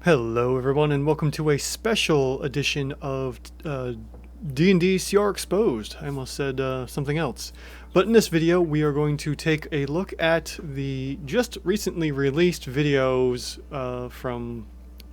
Hello everyone and welcome to a special edition of D&D CR Exposed. I almost said something else. But in this video we are going to take a look at the just recently released videos from,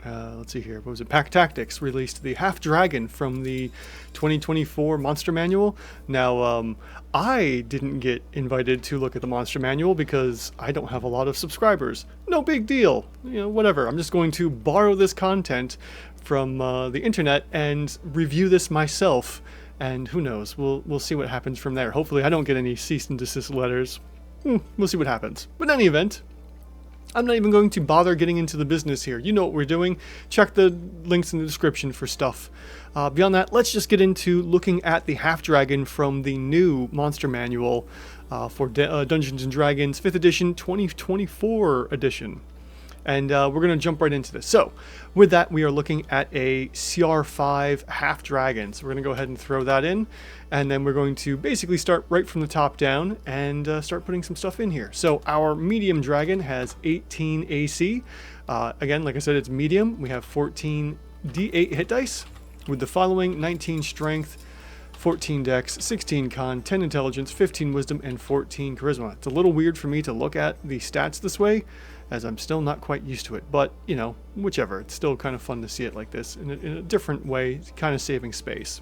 let's see here, what was it? Pack Tactics released the Half Dragon from the 2024 Monster Manual. Now, I didn't get invited to look at the Monster Manual because I don't have a lot of subscribers. No big deal. You know, whatever. I'm just going to borrow this content from the internet and review this myself. And who knows? We'll see what happens from there. Hopefully I don't get any cease and desist letters. We'll see what happens. But in any event, I'm not even going to bother getting into the business here. You know what we're doing. Check the links in the description for stuff. Beyond that, let's just get into looking at the Half Dragon from the new Monster Manual for Dungeons & Dragons 5th edition, 2024 edition. And we're going to jump right into this. So, with that, we are looking at a CR5 Half Dragon. So we're going to go ahead and throw that in. And then we're going to basically start right from the top down and start putting some stuff in here. So our medium dragon has 18 AC. Again, like I said, it's medium. We have 14 D8 hit dice with the following: 19 strength, 14 dex, 16 con, 10 intelligence, 15 wisdom, and 14 charisma. It's a little weird for me to look at the stats this way, as I'm still not quite used to it. But, you know, whichever. It's still kind of fun to see it like this in a different way, kind of saving space.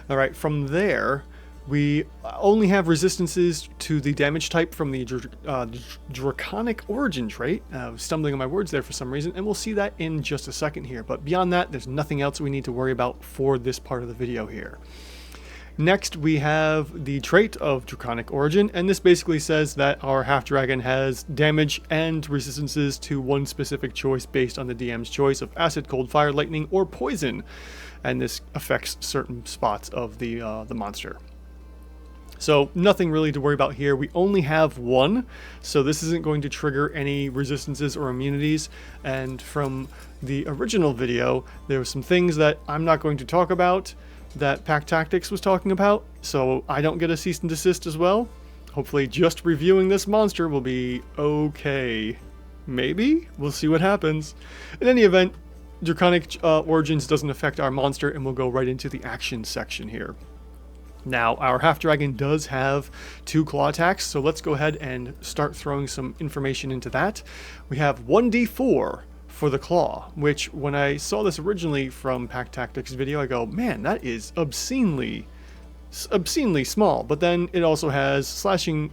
Alright, from there, we only have resistances to the damage type from the Draconic Origin trait. I was stumbling on my words there for some reason, and we'll see that in just a second here. But beyond that, there's nothing else we need to worry about for this part of the video here. Next, we have the trait of Draconic Origin, and this basically says that our Half-Dragon has damage and resistances to one specific choice based on the DM's choice of Acid, Cold, Fire, Lightning, or Poison. And this affects certain spots of the monster. So nothing really to worry about here. We only have one, so this isn't going to trigger any resistances or immunities. And from the original video, there were some things that I'm not going to talk about that Pack Tactics was talking about, so I don't get a cease and desist as well. Hopefully just reviewing this monster will be okay. Maybe? We'll see what happens. In any event, Draconic Origins doesn't affect our monster, and we'll go right into the action section here. Now, our Half-Dragon does have 2 claw attacks, so let's go ahead and start throwing some information into that. We have 1d4 for the claw, which when I saw this originally from Pack Tactics video, I go, man, that is obscenely small. But then it also has slashing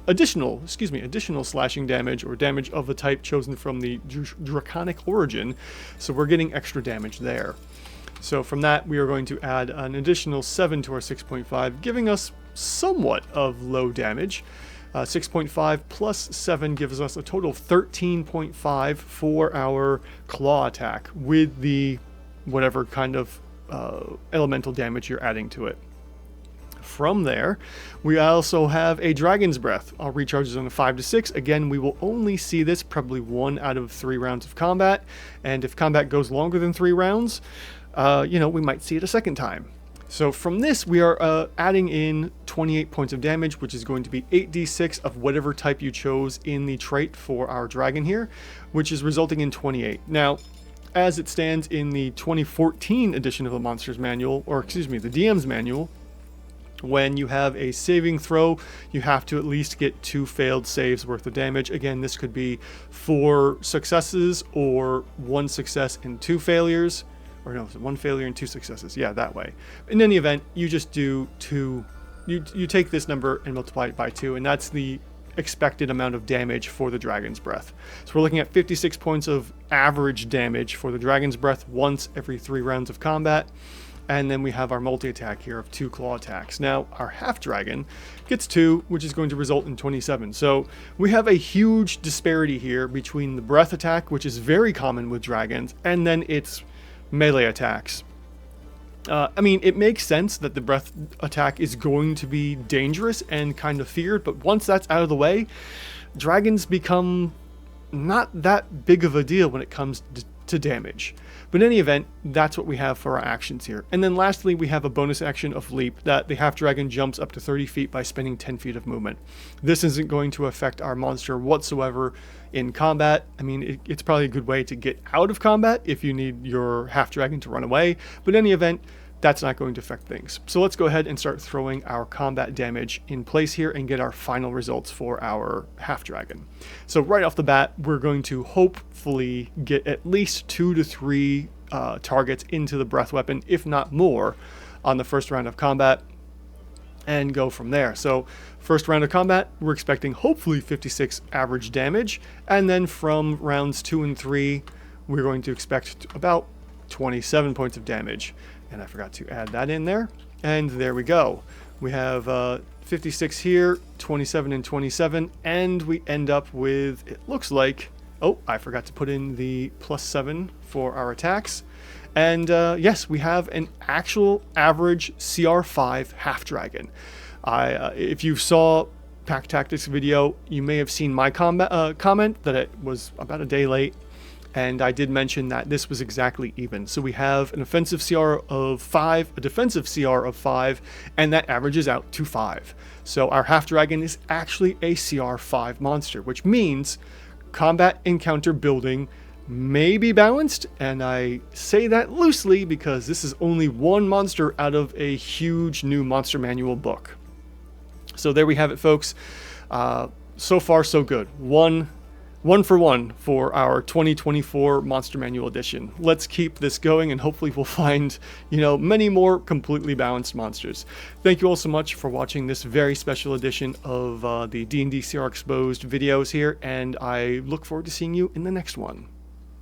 additional slashing damage, or damage of the type chosen from the Draconic Origin, so we're getting extra damage there. So from that, we are going to add an additional 7 to our 6.5, giving us somewhat of low damage. 6.5 plus 7 gives us a total of 13.5 for our claw attack, with the whatever kind of elemental damage you're adding to it. From there, we also have a Dragon's Breath. Our recharge is on a 5 to 6. Again, we will only see this probably 1 out of 3 rounds of combat, and if combat goes longer than 3 rounds, you know, we might see it a second time. So from this, we are adding in 28 points of damage, which is going to be 8d6 of whatever type you chose in the trait for our dragon here, which is resulting in 28. Now, as it stands in the 2014 edition of the Monsters Manual, or excuse me, the DM's Manual, when you have a saving throw, you have to at least get 2 failed saves worth of damage. Again, this could be 4 successes or 1 success and 2 failures. Or no, 1 failure and 2 successes. Yeah, that way. In any event, you just do 2. You take this number and multiply it by 2, and that's the expected amount of damage for the Dragon's Breath. So we're looking at 56 points of average damage for the Dragon's Breath once every 3 rounds of combat. And then we have our multi-attack here of 2 claw attacks. Now, our Half-Dragon gets 2, which is going to result in 27. So we have a huge disparity here between the breath attack, which is very common with dragons, and then its melee attacks. I mean, it makes sense that the breath attack is going to be dangerous and kind of feared, but once that's out of the way, dragons become not that big of a deal when it comes to damage. But in any event, that's what we have for our actions here. And then lastly, we have a bonus action of leap that the half dragon jumps up to 30 feet by spending 10 feet of movement. This isn't going to affect our monster whatsoever in combat. I mean, it's probably a good way to get out of combat if you need your half dragon to run away. But in any event, that's not going to affect things. So let's go ahead and start throwing our combat damage in place here and get our final results for our half dragon. So right off the bat, we're going to hopefully get at least 2 to 3 targets into the breath weapon, if not more, on the first round of combat, and go from there. So first round of combat, we're expecting hopefully 56 average damage, and then from rounds 2 and 3, we're going to expect about 27 points of damage. And I forgot to add that in there. And there we go. We have 56 here, 27 and 27, and we end up with, it looks like, oh, I forgot to put in the +7 for our attacks. And yes, we have an actual average CR5 half dragon. If you saw Pack Tactics video, you may have seen my comment that it was about a day late. And I did mention that this was exactly even. So we have an offensive CR of 5, a defensive CR of 5, and that averages out to 5. So our half dragon is actually a CR 5 monster, which means combat encounter building may be balanced. And I say that loosely because this is only one monster out of a huge new monster manual book. So there we have it, folks. So far, so good. One for one for our 2024 Monster Manual Edition. Let's keep this going and hopefully we'll find, many more completely balanced monsters. Thank you all so much for watching this very special edition of the D&D CR Exposed videos here, and I look forward to seeing you in the next one.